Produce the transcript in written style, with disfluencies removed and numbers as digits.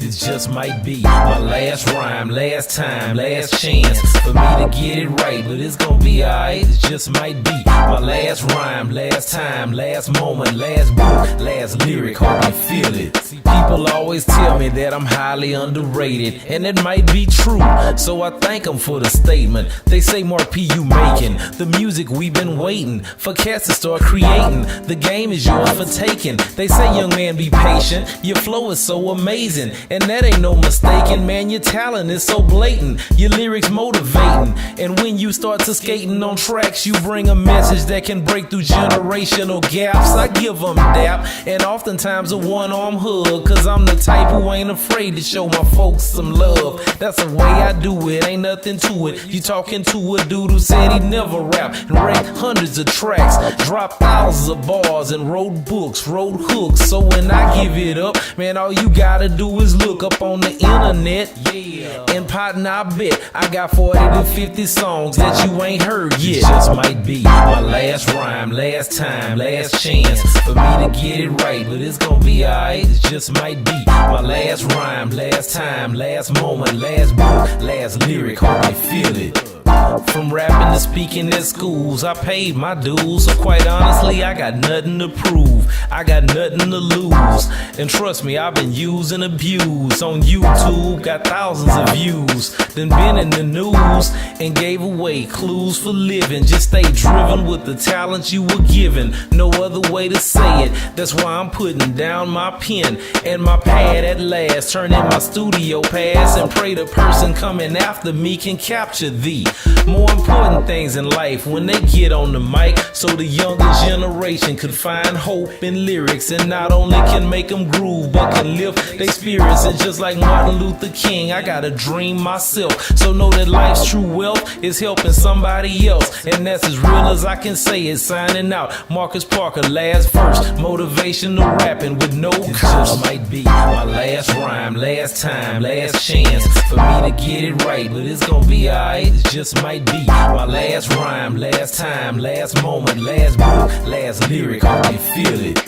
It just might be my last rhyme, last time, last chance for me to get it right, but it's gonna be alright. It just might be my last rhyme, last time, last moment, last book, last lyric. Hope you feel it. See, people always tell me that I'm highly underrated, and it might be true, so I thank them for the statement. They say, Mark P, you making the music we've been waiting for cats to start creating. The game is yours for taking. They say, young man, be patient. Your flow is so amazing, and that ain't no mistaking. Man, your talent is so blatant. Your lyrics motivating, and when you start to skating on tracks, you bring a message that can break through generational gaps. I give them dap, and oftentimes a one-arm hug, cause I'm the type who ain't afraid to show my folks some love. That's the way I do it, ain't nothing to it. You talking to a dude who said he'd never rap and write hundreds of tracks, dropped thousands of bars and wrote books, wrote hooks. So when I give it up, man, all you gotta do is look up on the internet. Yeah. And partner, I bet I got 40 to 50 songs that you ain't heard yet. It just might be my last rhyme, last time, last chance for me to get it right, but it's gonna be alright. It just might be my last rhyme, last time, last moment, last book, last lyric. Hope you feel it. From rapping to speaking at schools, I paid my dues, so quite honestly, I got nothing to prove. I got nothing to lose, and trust me, I've been used and abused. On YouTube, got thousands of views, then been in the news and gave away clues for living. Just stay driven with the talent you were given, no other way to say it. That's why I'm putting down my pen and my pad at last, turn in my studio pass and pray the person coming after me can capture thee. More important things in life when they get on the mic, so the younger generation could find hope in lyrics, and not only can make them groove but can lift their spirits. And just like Martin Luther King, I got a dream myself, so know that life's true wealth is helping somebody else, and that's as real as I can say it. Signing out, Marcus Parker, last verse, motivational rapping with no curse. It just might be my last rhyme, last time, last chance for me to get it right, but it's gonna be alright. It just might be my last rhyme, last time, last moment, last book, last lyric. Hope you feel it.